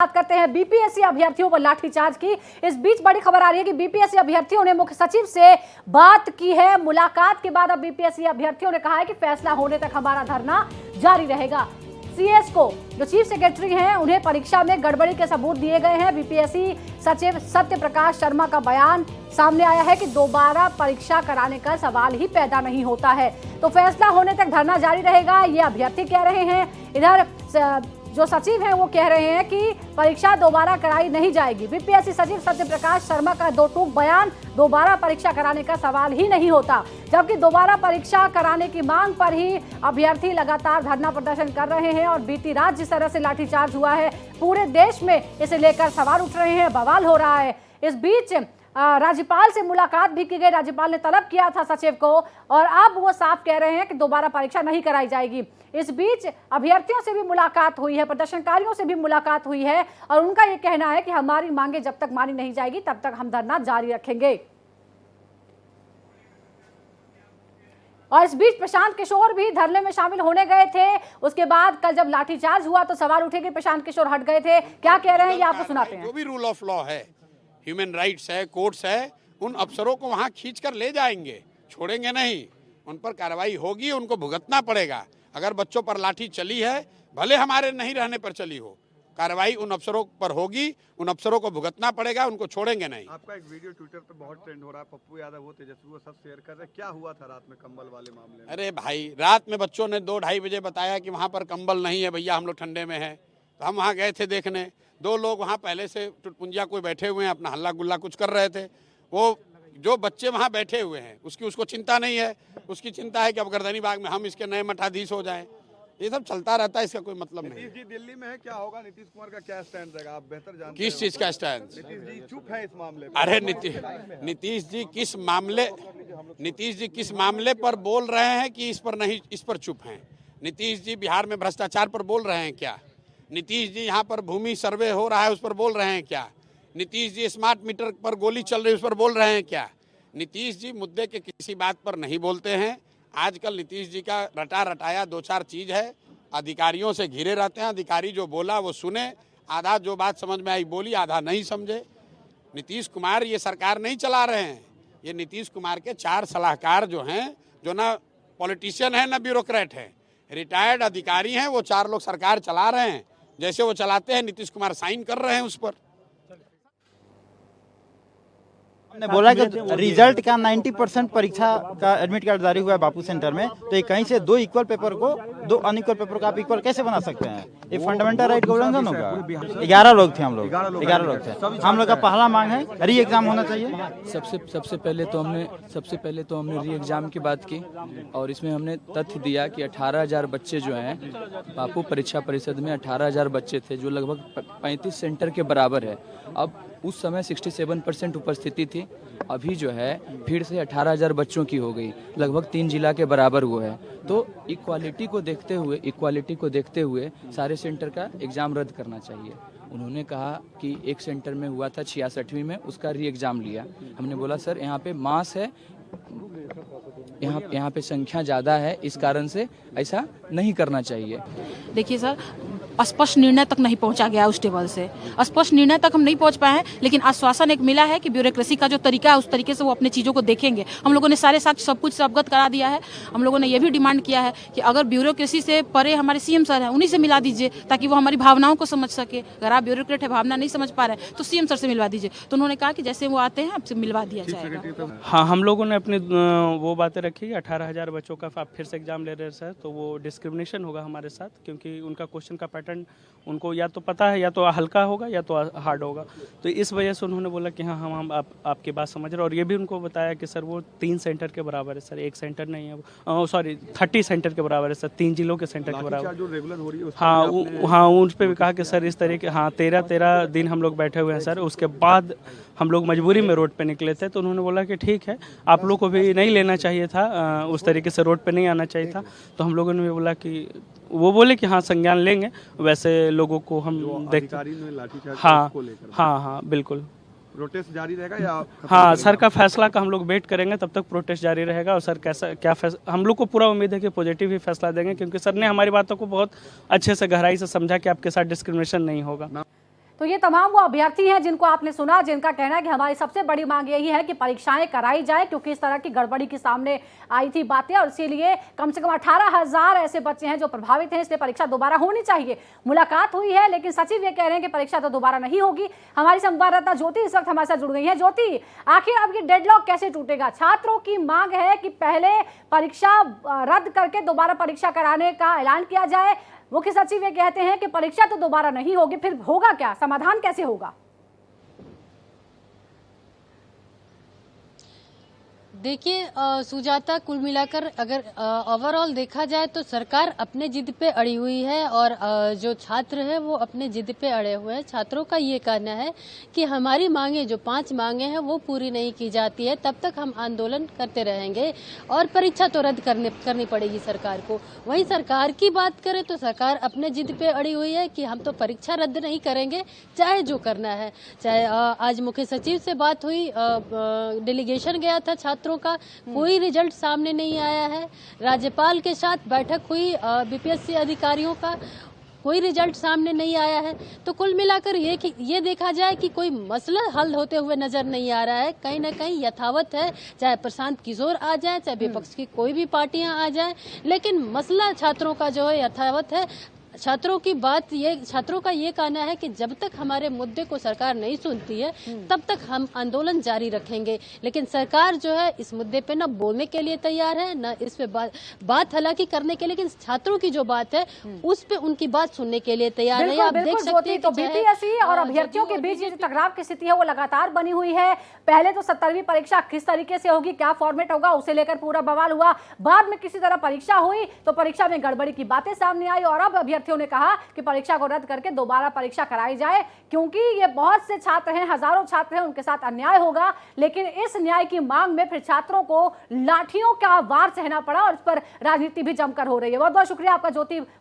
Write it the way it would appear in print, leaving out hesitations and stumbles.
बात करते हैं बीपीएससी अभ्यर्थियों पर लाठीचार्ज की। इस बीच बड़ी खबर आ रही है कि बीपीएससी अभ्यर्थियों ने मुख्य सचिव से बात की है। मुलाकात के बाद अब बीपीएससी अभ्यर्थियों ने कहा है कि फैसला होने तक हमारा धरना जारी रहेगा। सीएस को जो चीफ सेक्रेटरी हैं उन्हें परीक्षा में गड़बड़ी के सबूत दिए गए हैं। बीपीएससी सचिव सत्य प्रकाश शर्मा का बयान सामने आया है कि दोबारा परीक्षा कराने का सवाल ही पैदा नहीं होता है, तो फैसला होने तक धरना जारी रहेगा, ये अभ्यर्थी कह रहे हैं। इधर जो सचिव हैं वो कह रहे हैं कि परीक्षा दोबारा कराई नहीं जाएगी। बीपीएससी सचिव सत्य प्रकाश शर्मा का दो टूक बयान, दोबारा परीक्षा कराने का सवाल ही नहीं होता, जबकि दोबारा परीक्षा कराने की मांग पर ही अभ्यर्थी लगातार धरना प्रदर्शन कर रहे हैं। और बीती रात जिस तरह से लाठीचार्ज हुआ है, पूरे देश में इसे लेकर सवाल उठ रहे हैं, बवाल हो रहा है। इस बीच राज्यपाल से मुलाकात भी की गई। राज्यपाल ने तलब किया था सचिव को और अब वो साफ कह रहे हैं कि दोबारा परीक्षा नहीं कराई जाएगी। इस बीच अभ्यर्थियों से भी मुलाकात हुई है, प्रदर्शनकारियों से भी मुलाकात हुई है और उनका ये कहना है कि हमारी मांगे जब तक मानी नहीं जाएगी तब तक हम धरना जारी रखेंगे। और इस बीच प्रशांत किशोर भी धरने में शामिल होने गए थे। उसके बाद कल जब लाठीचार्ज हुआ तो सवाल उठे कि प्रशांत किशोर हट गए थे। क्या कह रहे हैं ये आपको सुनाते हैं। जो भी रूल ऑफ लॉ है, ह्यूमन राइट्स है, कोर्ट्स है, उन अफसरों को वहां खींच कर ले जाएंगे, छोड़ेंगे नहीं। उन पर कार्रवाई होगी, उनको भुगतना पड़ेगा। अगर बच्चों पर लाठी चली है, भले हमारे नहीं रहने पर चली हो, कार्रवाई उन अफसरों पर होगी, उन अफसरों को भुगतना पड़ेगा, उनको छोड़ेंगे नहीं। आपका एक वीडियो ट्विटर पे बहुत ट्रेंड हो रहा है, पप्पू यादव वो तेजस्वी वो सब शेयर कर रहे हैं, क्या हुआ था रात में कंबल वाले मामले में? अरे भाई, रात में बच्चों ने 2-2:30 बजे बताया कि वहाँ पर कंबल नहीं है भैया, हम लोग ठंडे में हैं। तो हम वहाँ गए थे देखने। 2 लोग वहाँ पहले से टुटपुंजिया कोई बैठे हुए हैं, अपना हल्ला गुल्ला कुछ कर रहे थे। वो जो बच्चे वहाँ बैठे हुए हैं उसको चिंता नहीं है, उसकी चिंता है कि अब गर्दनी बाग में हम इसके नए मठाधीश हो जाएं। ये सब चलता रहता है, इसका कोई मतलब नहीं। नीतीश जी दिल्ली में है, क्या होगा? नीतीश कुमार का क्या स्टैंड रहेगा, आप बेहतर जानते हैं। किस चीज का स्टैंड? नीतीश जी चुप है इस मामले में। अरे नीतीश जी किस मामले पर बोल रहे हैं कि इस पर नहीं, इस पर चुप हैं? नीतीश जी बिहार में भ्रष्टाचार पर बोल रहे हैं क्या? नीतीश जी यहाँ पर भूमि सर्वे हो रहा है उस पर बोल रहे हैं क्या? नीतीश जी स्मार्ट मीटर पर गोली चल रही है उस पर बोल रहे हैं क्या? नीतीश जी मुद्दे के किसी बात पर नहीं बोलते हैं। आजकल नीतीश जी का रटा रटाया 2-4 चीज है, अधिकारियों से घिरे रहते हैं। अधिकारी जो बोला वो सुने, आधा जो बात समझ में आई बोली, आधा नहीं समझे। नीतीश कुमार ये सरकार नहीं चला रहे हैं, ये नीतीश कुमार के 4 सलाहकार जो हैं, जो ना पॉलिटिशियन है ना ब्यूरोक्रेट है, रिटायर्ड अधिकारी हैं, वो 4 लोग सरकार चला रहे हैं। जैसे वो चलाते हैं नीतीश कुमार साइन कर रहे हैं उस पर। हमने बोला कि रिजल्ट का 90% परीक्षा का एडमिट कार्ड जारी हुआ है बापू सेंटर में, तो ये कहीं से 2 इक्वल पेपर को 2 अनइक्वल पेपर को आप इक्वल कैसे बना सकते हैं? ये फंडामेंटल राइट का उल्लंघन होगा। 11 लोग थे, हम लोग 11 लोग थे। हम लोग का पहला मांग है री एग्जाम होना चाहिए। सबसे पहले तो हमने री एग्जाम की बात की और इसमें हमने तथ्य दिया कि 18,000 बच्चे जो हैं, बापू परीक्षा परिषद में 18,000 बच्चे थे, जो लगभग 35 सेंटर के बराबर है। अब उस समय 67% उपस्थिति थी, अभी जो है फिर से 18,000 बच्चों की हो गई, लगभग 3 जिला के बराबर हुआ है। तो इक्वालिटी को देखते हुए सारे सेंटर का एग्ज़ाम रद्द करना चाहिए। उन्होंने कहा कि एक सेंटर में हुआ था 66वीं में, उसका री एग्ज़ाम लिया। हमने बोला सर यहाँ पे मास है, यहाँ पे संख्या ज़्यादा है, इस कारण से ऐसा नहीं करना चाहिए। देखिए सर, स्पष्ट निर्णय तक नहीं पहुंचा गया उस टेबल से, स्पष्ट निर्णय तक हम नहीं पहुंच पाए हैं, लेकिन आश्वासन एक मिला है कि ब्यूरोक्रेसी का जो तरीका है उस तरीके से वो अपने चीज़ों को देखेंगे। हम लोगों ने सारे साक्ष्य सब कुछ से अवगत करा दिया है। हम लोगों ने ये भी डिमांड किया है कि अगर ब्यूरोक्रेसी से परे हमारे सीएम सर हैं, उन्हीं से मिला दीजिए ताकि वो हमारी भावनाओं को समझ सके। अगर आप ब्यूरोक्रेट है, भावना नहीं समझ पा रहे हैं तो सीएम सर से मिलवा दीजिए। तो उन्होंने कहा कि जैसे वो आते हैं आपसे मिलवा दिया जाएगा। हाँ, हम लोगों ने अपनी वो बातें रखी। 18,000 बच्चों का आप फिर से एग्जाम ले रहे हैं सर, तो वो डिस्क्रिमिनेशन होगा हमारे साथ, क्योंकि उनका क्वेश्चन का पैटर्न उनको या तो पता है, या तो हल्का होगा या तो हार्ड होगा। तो इस वजह से उन्होंने बोला कि हाँ हम आपकी बात समझ रहे हैं। और ये भी उनको बताया कि सर वो 3 सेंटर के बराबर है सर, एक सेंटर नहीं है, सॉरी 30 सेंटर के बराबर है सर, 3 जिलों के सेंटर के बराबर। जो रेगुलर हो रही है हाँ, उन पर भी कहा कि सर इस तरीके, हाँ 13 दिन हम लोग बैठे हुए हैं सर। उसके बाद हम लोग मजबूरी में रोड पे निकले थे, तो उन्होंने बोला कि ठीक है, आप लोग को भी नहीं लेना चाहिए था, उस तरीके से रोड पे नहीं आना चाहिए था। तो हम लोगों ने भी बोला कि वो बोले कि हाँ संज्ञान लेंगे, वैसे लोगों को हम देखते। हाँ बिल्कुल। प्रोटेस्ट जारी रहेगा या? हाँ सर का फैसला का हम लोग वेट करेंगे, तब तक प्रोटेस्ट जारी रहेगा। और सर कैसा क्या फैसला, हम लोग को पूरा उम्मीद है कि पॉजिटिव ही फैसला देंगे, क्योंकि सर ने हमारी बातों को बहुत अच्छे से गहराई से समझा कि आपके साथ डिस्क्रिमिनेशन नहीं होगा। तो ये तमाम वो अभ्यर्थी हैं जिनको आपने सुना, जिनका कहना है कि हमारी सबसे बड़ी मांग यही है कि परीक्षाएं कराई जाए, क्योंकि इस तरह की गड़बड़ी की सामने आई थी बातें, और इसीलिए कम से कम 18,000 ऐसे बच्चे हैं जो प्रभावित हैं, इसलिए परीक्षा दोबारा होनी चाहिए। मुलाकात हुई है, लेकिन सचिव ये कह रहे हैं कि परीक्षा तो दोबारा नहीं होगी। हमारी संवाददाता ज्योति इस वक्त हमारे साथ जुड़ गई है। ज्योति, आखिर अब ये डेडलॉक कैसे टूटेगा? छात्रों की मांग है कि पहले परीक्षा रद्द करके दोबारा परीक्षा कराने का ऐलान किया जाए। मुख्य सचिव ये कहते हैं कि परीक्षा तो दोबारा नहीं होगी, फिर होगा क्या? समाधान कैसे होगा? देखिए सुजाता, कुल मिलाकर अगर ओवरऑल देखा जाए तो सरकार अपने जिद पे अड़ी हुई है और जो छात्र हैं वो अपने जिद पे अड़े हुए हैं। छात्रों का ये कहना है कि हमारी मांगे जो 5 मांगे हैं वो पूरी नहीं की जाती है, तब तक हम आंदोलन करते रहेंगे और परीक्षा तो रद्द करनी पड़ेगी सरकार को। वहीं सरकार की बात करें तो सरकार अपने जिद पे अड़ी हुई है कि हम तो परीक्षा रद्द नहीं करेंगे, चाहे जो करना है। चाहे आज मुख्य सचिव से बात हुई, डेलीगेशन गया था छात्रों का, कोई रिजल्ट सामने नहीं आया है। राज्यपाल के साथ बैठक हुई बीपीएससी अधिकारियों का, कोई रिजल्ट सामने नहीं आया है। तो कुल मिलाकर ये देखा जाए कि कोई मसला हल होते हुए नजर नहीं आ रहा है, कहीं ना कहीं यथावत है। चाहे प्रशांत किशोर आ जाए, चाहे विपक्ष की कोई भी पार्टियां आ जाए, लेकिन मसला छात्रों का जो है यथावत है। छात्रों का ये कहना है कि जब तक हमारे मुद्दे को सरकार नहीं सुनती है तब तक हम आंदोलन जारी रखेंगे। लेकिन सरकार जो है इस मुद्दे पे न बोलने के लिए तैयार है, न इस पे बात हालांकि करने के लिए, लेकिन छात्रों की जो बात है उस पे उनकी बात सुनने के लिए तैयार है। आप देख सकते हैं तो बीपीएससी और अभ्यर्थियों के बीच ये टकराव की स्थिति है वो लगातार बनी हुई है। पहले तो 17वीं परीक्षा किस तरीके से होगी, क्या फॉर्मेट होगा, उसे लेकर पूरा बवाल हुआ। बाद में किसी तरह परीक्षा हुई तो परीक्षा में गड़बड़ी की बातें सामने आई और अब अभ्यर्थियों ने कहा कि परीक्षा को रद्द करके दोबारा परीक्षा कराई जाए, क्योंकि ये बहुत से छात्र हैं, हजारों छात्र हैं, उनके साथ अन्याय होगा। लेकिन इस न्याय की मांग में फिर छात्रों को लाठियों का वार सहना पड़ा और इस पर राजनीति भी जमकर हो रही है। बहुत बहुत शुक्रिया आपका ज्योति।